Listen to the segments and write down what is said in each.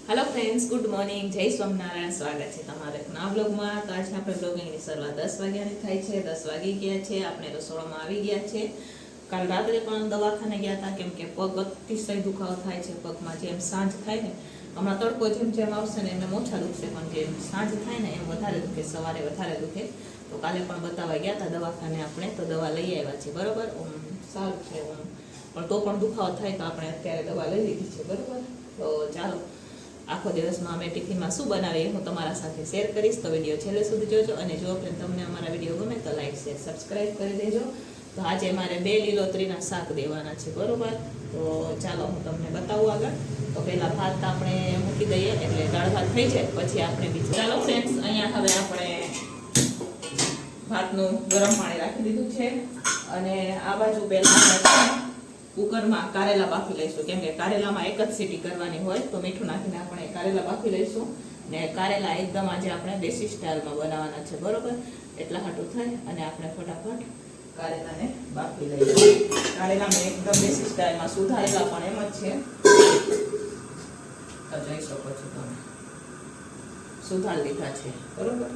Hello friends, good morning, जय स्वामिनारायण। स्वागत है तमारे नवा ब्लॉगમાં। તો આજે આપણે બ્લોગિંગની શરૂઆત 10 વાગ્યાની થાય છે। 10 વાગી ગયા છે, આપણે રસોડામાં આવી ગયા છે। કાલ રાત્રે પણ દવાખાને ગયા હતા કેમ કે પગ અતિશય દુખાવો થાય છે પગમાં। જેમ સાંજ થાય ને, હમણાં તડકો જેમ જેમ આવશે ને એમ ઓછા દુખશે, પણ જેમ સાંજ થાય ને એમ વધારે દુખે, સવારે વધારે દુખે। તો કાલે પણ બતાવવા ગયા હતા દવાખાને આપણે, તો દવા લઈ આવ્યા છે, બરોબર। સારું છે, પણ તો પણ દુખાવો થાય તો આપણે અત્યારે દવા લઈ લીધી છે, બરોબર। તો ચાલો, આખો દિવસમાં અમે ટિફિનમાં શું બનાવીએ હું તમારા સાથે શેર કરીશ, તો વિડીયો છેલ્લે સુધી જોજો। અને જો તમને અમારા વિડીયો ગમે તો લાઈક શેર સબસ્ક્રાઈબ કરી દેજો। તો આજે મારે 2 લીલોતરીના શાક દેવાના છે, બરોબર। તો ચાલો હું તમને બતાવું આગળ। તો પહેલા ભાત આપણે મૂકી દઈએ એટલે દાળ ભાત થઈ જાય, પછી આપણે બીજું। ચાલો ફ્રેન્ડ્સ, અહીંયા હવે આપણે ભાતનું ગરમ પાણી રાખી દીધું છે, અને આ બાજુ પહેલા કુકરમાં કારેલા બાફી લઈશું, કેમ કે કારેલામાં એક જ સીટી કરવાની હોય, તો મીઠું નાખીને આપણે કારેલા બાફી લઈશું। ને કારેલા એકદમ આજે આપણે દેશી સ્ટાઇલમાં બનાવવાના છે, બરોબર। એટલા હાટું થાય અને આપણે ફટાફટ કારેલાને બાફી લઈએ। કારેલામાં એકદમ દેશી સ્ટાઇલમાં સુધારેલા પણ એમ જ છે, તો જોઈ શકો છો તમે, સુધાર લીધા છે, બરોબર।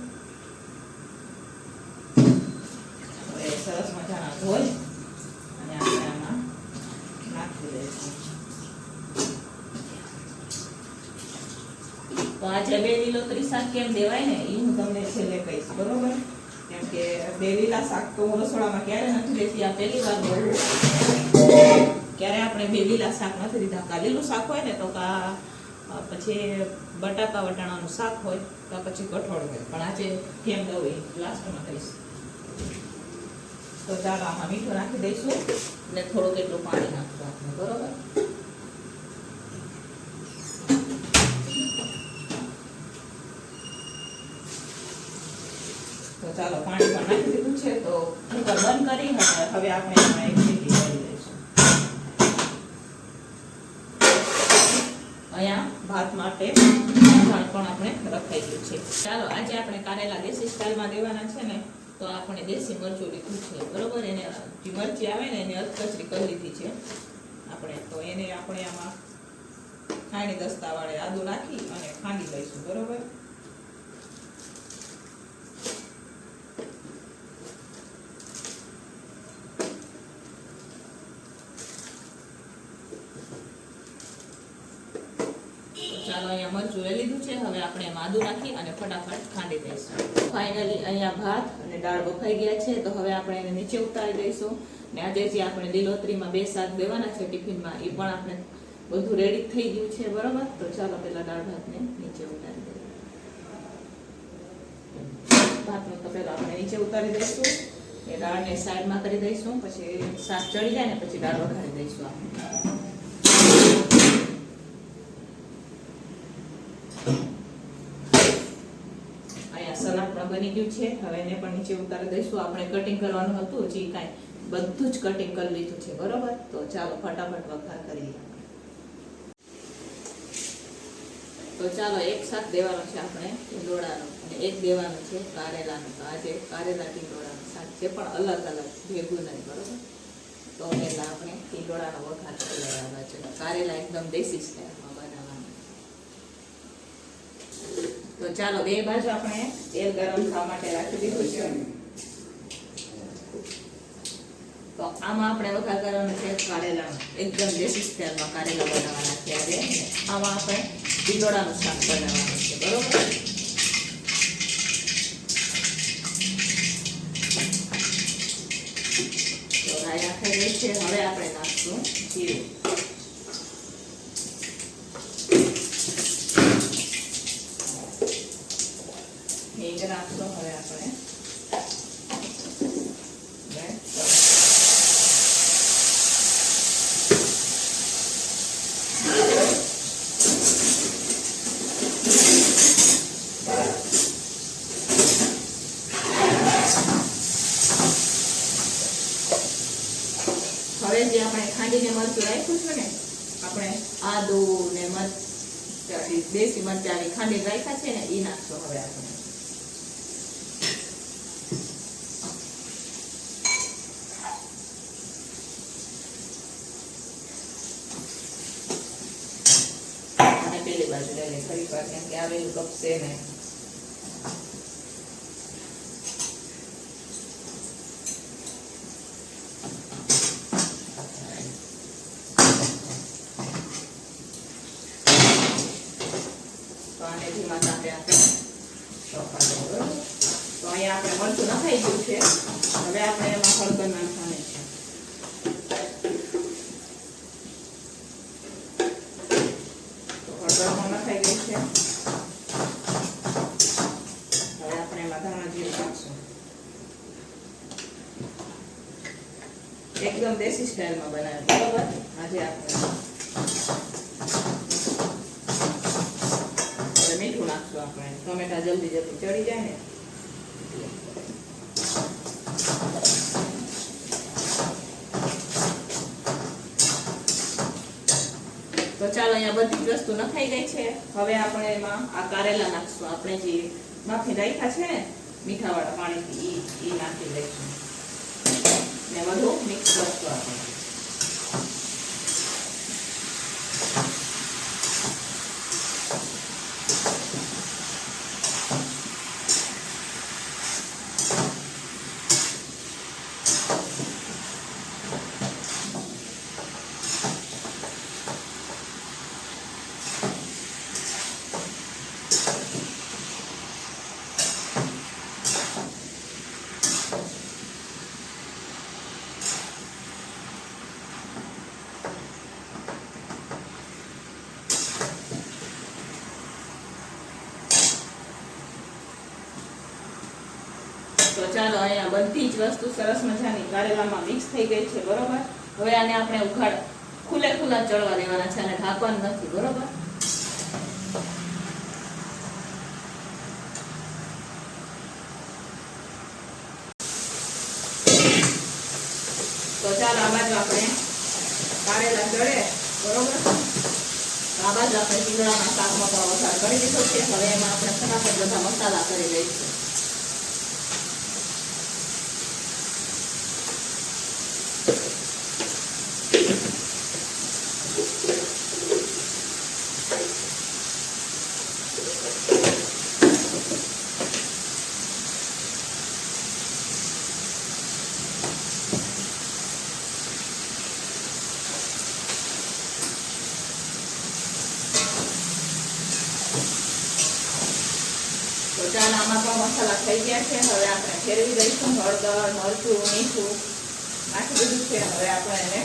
હવે સરસ મજાના ધોઈ અને આપણે આમાં નાખી દઈશું। તો આજે 2 લીલોતરી શાક કેમ દેવાય ને એ હું તમને છેલ્લે કહીશ, બરોબર। કેમ કે 2 લીલા શાક તો હું રસોડામાં ક્યારે નથી દેતી, આ પહેલી વાર બહુ ક્યારે આપણે 2 લીલા શાક નથી દીધા। કા લીલું શાક હોય ને તો કા પછી બટાકા વટાણાનું શાક હોય, તો પછી કઠોળ હોય, પણ આજે કેમ દઉં એ લાસ્ટમાં કહીશ। તો ચાલો, આમાં મીઠું નાખી દઈશું ને થોડુંક એટલું પાણી નાખશું આપણે, બરોબર। તો ચાલો, પાણી પણ નાખી દીધું છે, તો કુકર બંધ કરી હવે આપણે એમાં એક સીટી કરી દઈશું। અહીંયા ભાત માટે પણ આપણે રખાઈ ગયું છે। ચાલો, આજે આપણે કારેલા દેશી સ્ટાઇલમાં દેવાના છે ને, તો આપણે દેશી મરચું લીધું છે, બરોબર। એને જે મરચી આવે ને એને અધકચરી કરી લીધી છે આપણે, તો એને આપણે આમાં ખાંડી દસ્તા વાળે આદુ નાખી અને ખાંડી લઈશું, બરોબર। ચાલો, અહીંયા મરચું લઈ લીધું છે, હવે આપણે એમાં આદુ નાખી અને ફટાફટ ખાંડી દઈશું। ફાઇનલી અહીંયા ભાત અને દાળ બફાઈ ગયા છે, તો હવે આપણે એને નીચે ઉતારી દઈશું। ને આજે જે આપણે લીલોતરીમાં 2 શાક દેવાના છે ટિફિનમાં, એ પણ આપણે બધું રેડી થઈ ગયું છે, બરોબર। તો ચાલો પહેલા દાળ ભાતને નીચે ઉતારી દઈએ। ભાતનું તો પહેલા આપણે નીચે ઉતારી દઈશું, એ દાળને સાઈડમાં કરી દઈશું, પછી શાક ચડી જાય ને પછી દાળ વઘારી દઈશું આપણે। સલાડ પણ બની ગયું છે, હવે એને પણ નીચે ઉતારી દઈશું। આપણે કટિંગ કરવાનું હતું, જે કાંઈ બધું જ કટિંગ કરી લીધું છે, બરોબર। તો ચાલો ફટાફટ વઘાર કરીએ। તો ચાલો, એક શાક દેવાનું છે આપણે ટીંડોળાનું, અને એક દેવાનું છે કારેલાનું। તો આજે કારેલા ટીંડોળાનું શાક છે, પણ અલગ અલગ, ભેગું નહીં, બરોબર। તો પહેલા આપણે ટીંડોળાનો વઘાર કરી લેવાનો છે, કારેલા એકદમ દેશી સ્ટાઇલમાં બનાવવાના। તો ચાલો, 2 બાજુ આપણે તેલ ગરમ થવા માટે રાખી દીધું છે, તો આમાં આપણે વઘાર કરવાનો છે કારેલાનો, એકદમ દેશી સ્ટાઇલમાં કારેલા બનાવવાના છે આજે। આમાં આપણે ટીંડોળાનું શાક બનાવવાનું છે, બરોબર। તો રાઈ નાખાઈ ગઈ છે, હવે આપણે નાખશું જીરું, હિંગ નાખશું હવે આપણે, હવે જે આપણે ખાંડીને મરચું રાખ્યું છે ને, આપણે આદુ ને દેશી મરચાની ખાંડી રાખ્યા છે ને, એ નાખશું હવે આપણે। પેલી બાજુ જ દે ઘડી વાર, કેમ કે આવેલું કપશે ને. તો આને ધીમા તાપે આપણે ચોખા દઈએ, બરોબર. તો અહીંયા આપણે મરચું નખાઈ ગયું છે. હવે આપણે એમાં હળદર નાખવાની છે. તો હળદર પણ નખાઈ ગઈ છે. હવે આપણે એમાં ધાણા જીરું નાખશું. એકદમ દેશી સ્ટાઇલમાં બનાવ્યું, બરોબર. આજે આપણે મીઠું નાખશું. આપણે ટમેટા જલ્દી ચડી જાય ને. તો ચાલો, અહીંયા બધી જ વસ્તુ નખાઈ ગઈ છે. હવે આપણે એમાં આ કારેલા નાખશું. આપણે જે બાફી રાખ્યા છે ને મીઠાવાળા પાણીથી, એ નાખી દઈશું ને બધું મિક્સ કરશું આપણે. તો ચાલો, અહીંયા બધી જ વસ્તુ સરસ મજાની કારેલામાં મિક્સ થઈ ગઈ છે, બરોબર. હવે આને આપણે ખુલ્લા ચડવા દેવાના છે અને ઢાંકવાનું નથી, બરોબર. તો ચાલો, આ બાજુ આપણે કારેલા ચડે, બરોબર. આ બાજુ આપણે ટીંગળાના શાકમાં પણ વઘાર કરી દીધો છે. હવે એમાં આપણે ફટાફટ બધા મસાલા કરી દઈશું. તો ચાલો, આમાં પણ મસાલા થઈ ગયા છે. હવે આપણે ફેરવી દઈશું. હળદર, મરચું, મીઠું નાખી દીધું છે. હવે આપણે એને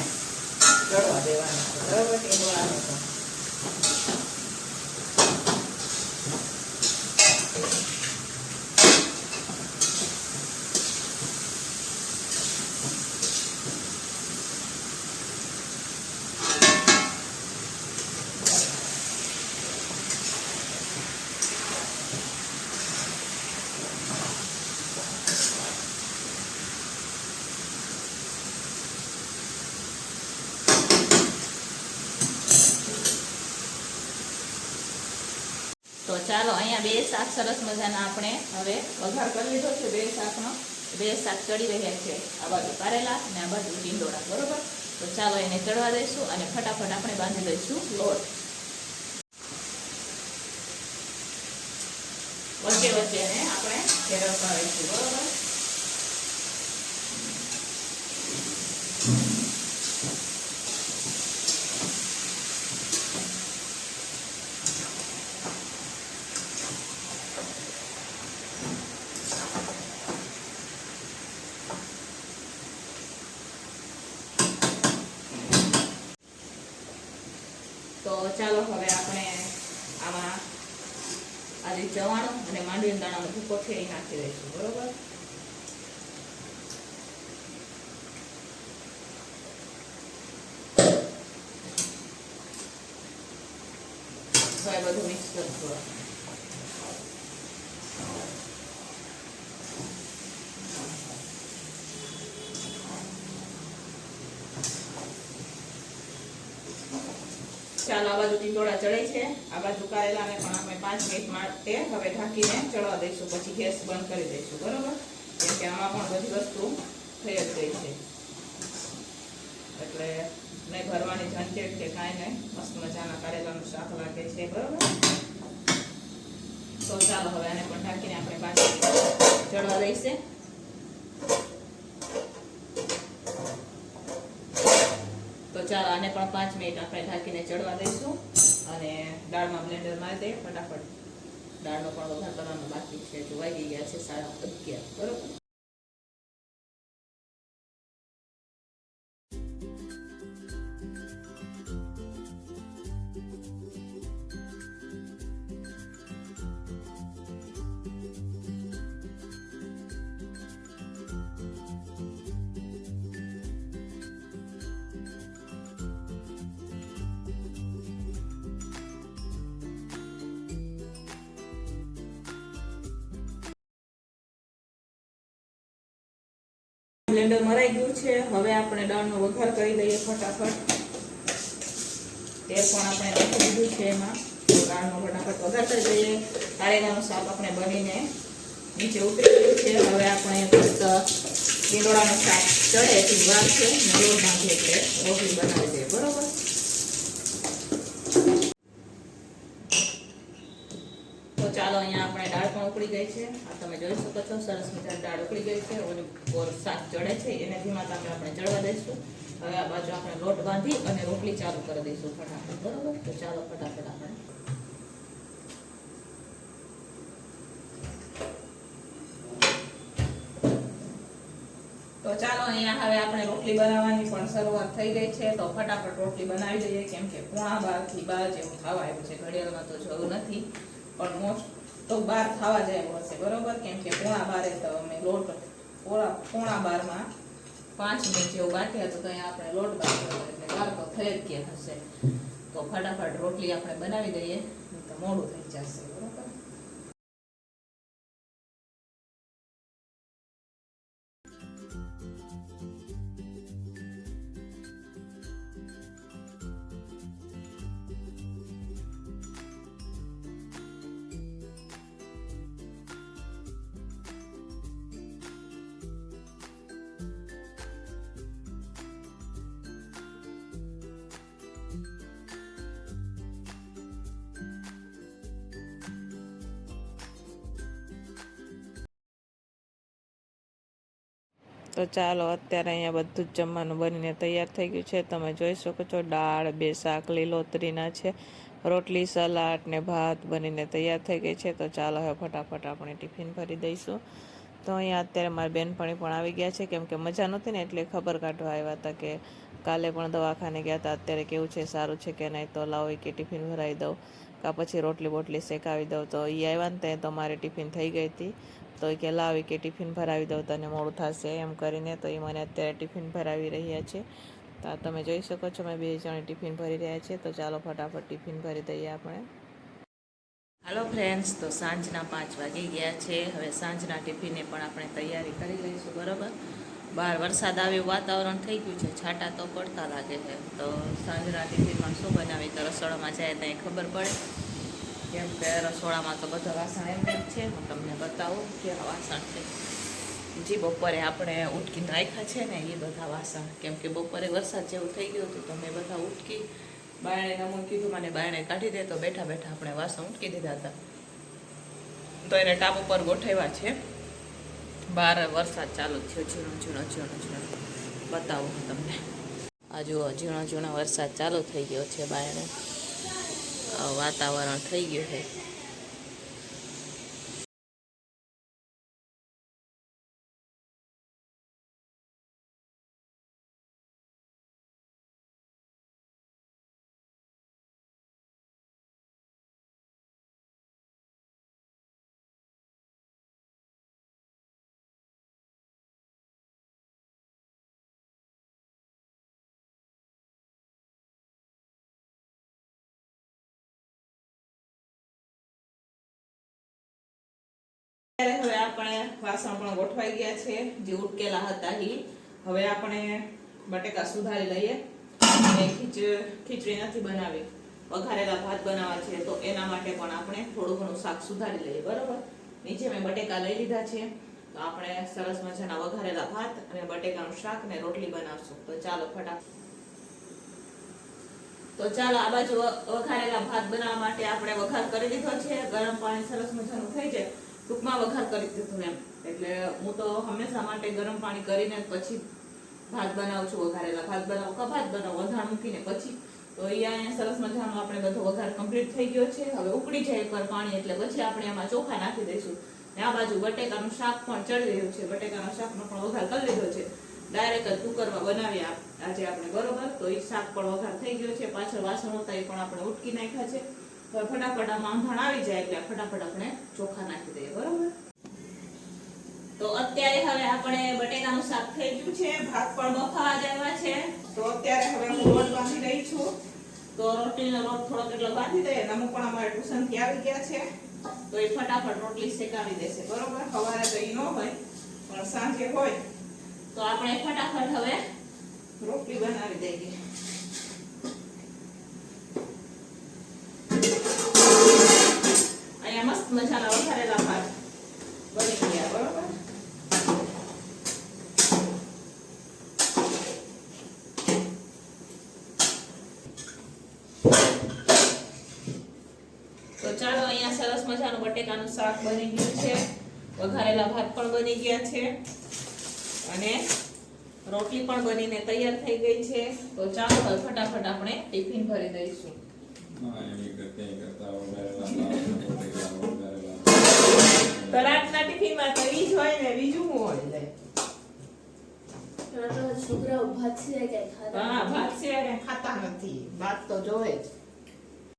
ચડવા દેવાનું છે, બરોબર. ટીંગળાને તો તો ચાલો, અહીંયા બે શાક સરસ મજાના આપણે હવે વઘાર કરી લીધો છે. બે શાક ચડી રહ્યા છે. આ બાજુ કારેલા અને આ બાજુ ટીંડોળા, બરોબર. તો ચાલો, એને ચડવા દઈશું અને ફટાફટ આપણે બાંધી દઈશું લોટ. વચ્ચે એને આપણે ફેરવતા રહીશું, બરોબર. તો ચાલો, હવે આપણે આમાં આજે ચવાણું અને માંડવીના દાણાનો ભૂકો છે એ નાખી દઈશું, બરોબર. તો એ બધું મિક્સ કરશું. ચાલો, આ બાજુ ટીંડોળા ચડે છે. આ બાજુ કારેલાને પણ આપણે 5 મિનિટ માટે હવે ઢાંકીને ચડવા દઈશું. પછી ગેસ બંધ કરી દઈશું, બરોબર. કેમ કે આમાં પણ બધી વસ્તુ થઈ જ ગઈ છે. એટલે નહીં ભરવાની ઝંઝટ કે કાંઈ નહીં. મસ્ત મજાના કારેલાનું શાક લાગે છે. બરોબર, તો ચાલો હવે આને પણ ઢાંકીને આપણે પાછી ચડવા દઈશે. તો ચાલો આને પણ 5 મિનિટ આપણે ઢાંકીને ચડવા દઈશું અને દાળમાં બ્લેન્ડર મારી દઈએ ફટાફટ. દાળનો પણ વઘાર કરવાનો બાકી છે. જો વાગી ગયા છે 11:30. બરોબર, બ્લેન્ડર મરાઈ ગયું છે. હવે આપણે દાળનો વઘાર કરી દઈએ ફટાફટ. તેલ પણ આપણે નાખી દીધું છે એમાં. તો દાળનો ફટાફટ વઘાર કરી દઈએ. કારેલાનું શાક આપણે બનીને નીચે ઉતરી ગયું છે. હવે આપણે ફક્ત ટીંડોળાનું શાક ચડે એટલી વાર છે. લોટ બાંધી એટલે રોટલી બનાવી દઈએ. બરોબર, તો ચાલો અહીંયા આપણે દાળ પણ ઉકળી ગઈ છે. આ તમે જોઈ શકો છો, સરસ મજાની દાળ ઉકળી ગઈ છે. ઓલું શાક ચડે છે એને ધીમા તાપે આપણે ચડવા દઈશું. હવે આ બાજુ આપણે લોટ બાંધી અને રોટલી ચાલુ કરી દઈશું ફટાફટ. બરોબર, તો ચાલો ફટાફટ આપણે તો ચાલો અહીંયા હવે આપણે રોટલી બનાવવાની પણ શરૂઆત થઈ ગઈ છે. તો ફટાફટ રોટલી બનાવી દઈએ, કેમ કે 11:30 થી 12 જેવું થવા આવ્યું છે. ઘડિયાળમાં તો જોયું નથી, પણ મોસ્ટ તો 12 થવા જાય હશે. બરોબર, કેમ કે 11:30 તો અમે લોટ 11:15 5 મિનિટ જેવું બાકી હતું તો અહીંયા આપણે લોટ બાંધ્યો એટલે 12 તો થઈ જ ગયા હશે. તો ફટાફટ રોટલી આપણે બનાવી દઈએ, તો મોડું થઈ જશે. બરોબર, તો ચાલો અત્યારે અહીંયા બધું જ જમવાનું બનીને તૈયાર થઈ ગયું છે. તમે જોઈ શકો છો, દાળ, 2 શાક લીલોતરીના છે, રોટલી, સલાડ ને ભાત બનીને તૈયાર થઈ ગઈ છે. તો ચાલો હવે ફટાફટ આપણે ટિફિન ભરી દઈશું. તો અહીંયા અત્યારે મારી બેનપણી પણ આવી ગયા છે, કેમ કે મજા નહોતી ને એટલે ખબર કાઢવા આવ્યા હતા કે કાલે પણ દવાખાને ગયા હતા, અત્યારે કેવું છે, સારું છે કે નહીં. તો લાવો કે ટિફિન ભરાવી દઉં કાં પછી રોટલી બોટલી શેકાવી દઉં. તો એ આવ્યા ને ત્યાં તો મારી ટિફિન થઈ ગઈ હતી. તો કે લાવી કે ટિફિન ભરાવી દઉં, તને મોડું થશે એમ કરીને. તો એ મને અત્યારે ટિફિન ભરાવી રહ્યા છે. તો તમે જોઈ શકો છો, મેં 2 જણે ટિફિન ભરી રહ્યા છે. તો ચાલો ફટાફટ ટિફિન ભરી દઈએ આપણે. હાલો ફ્રેન્ડ્સ, તો સાંજના 5 વાગી ગયા છે. હવે સાંજના ટિફિનની પણ આપણે તૈયારી કરી લઈશું. બરાબર, બહાર વરસાદ આવ્યું વાતાવરણ થઈ ગયું છે, છાંટા તો પડતા લાગે છે. તો સાંજના ટિફિનમાં શું બનાવી તો રસોડામાં જાય ત્યાં ખબર પડે, કેમ કે રસોડામાં તો બધા વાસણ એમ જ છે. હું તમને બતાવું કેવા વાસણ છે. જે બપોરે આપણે ઉટકીને રાખ્યા છે ને એ બધા વાસણ, કેમ કે બપોરે વરસાદ જેવું થઈ ગયું હતું તો મેં બધા ઉટકી બાયણે નમૂન કીધું મને બાયણે કાઢી દે. તો બેઠા બેઠા આપણે વાસણ ઉટકી દીધા હતા, તો એને ટાપ ઉપર ગોઠવ્યા છે. બહાર વરસાદ ચાલુ થયો, ઝીણો ઝીણો બતાવું હું તમને. આ જુઓ, ઝીણો વરસાદ ચાલુ થઈ ગયો છે. બાયણે વાતાવરણ થઈ ગયું છે. હવે આપણે વાસણ પણ ગોઠવાઈ ગયા છે, જે ઉટકેલા હતા એ. હવે આપણે બટેકા સુધારી લઈએ. ખીચડી નથી બનાવી, વઘારેલા ભાત બનાવવા છે, તો એના માટે પણ આપણે થોડું ઘણું શાક સુધારી લઈએ. બરોબર, નીચે મેં બટેકા લઈ લીધા છે. તો આપણે સરસ મજાના વઘારેલા ભાત અને બટેકાનું શાક ને રોટલી બનાવશું. તો ચાલો ફટાફટ તો ચાલો આ બાજુ વઘારેલા ભાત બનાવવા માટે આપણે વઘાર કરી દીધો છે. ગરમ પાણી સરસ મજાનું થઈ જાય ટૂંકમાં વઘાર કરી દીધું એમ. એટલે હું તો હંમેશા માટે ગરમ પાણી કરીને પછી ભાત બનાવું છું. વઘારેલા ભાત બનાવું કે ભાત બનાવું વઘાર મૂકીને પછી. તો અહીંયા સરસ મજાનો આપણે બધો વઘાર કમ્પ્લીટ થઈ ગયો છે. હવે ઉકળી જાય એકવાર પાણી એટલે પછી આપણે એમાં ચોખા નાખી દઈશું. ને આ બાજુ બટેકાનું શાક પણ ચડી રહ્યું છે. બટેકાના શાકનો પણ વઘાર કરી લીધો છે. ડાયરેક્ટ જ કુકરમાં બનાવી આજે આપણે, બરોબર. તો એ શાક પણ વઘાર થઈ ગયો છે. પાછળ વાસણ હતા એ પણ આપણે ઉટકી નાખ્યા છે. હવે ફટાફટ આમાં આંધણ આવી જાય એટલે ફટાફટ આપણે ચોખા નાખી દઈએ, બરોબર. તો અત્યારે હવે આપણે બટેકાનું શાક થઈ ગયું છે. ભાત પણ બફાવા જ આવ્યા છે. તો અત્યારે હવે હું લોટ બાંધી રહી છું. તો રોટલીનો લોટ થોડોક એટલો બાંધી દઈએ. નમુ પણ અમારે ટ્યુશનથી આવી ગયા છે. તો એ ફટાફટ રોટલી શેકાવી દેશે, બરોબર. સવારે તો એ ન હોય પણ સાંજે હોય તો આપણે ફટાફટ હવે રોટલી બનાવી દઈએ. અહીંયા મસ્ત મજાના વઘારેલા ભાત બની ગયા, બરોબર. તો ચાલો અહીંયા સરસ મજાનું બટેકાનું શાક બની ગયું છે. વઘારેલા ભાત પણ બની ગયા છે અને રોટલી પણ બનીને તૈયાર થઈ ગઈ છે. તો ચાલો હવે ફટાફટ આપણે ટિફિન ભરી દઈશું. તો રાતના ટિફિનમાં તો ઈ જ હોય ને, બીજું શું હોય? લે છોકરાઓ ભાત સિવાય કઈ ખાતા હા, ભાત સિવાય કઈ ખાતા નથી. ભાત તો જોવે જ.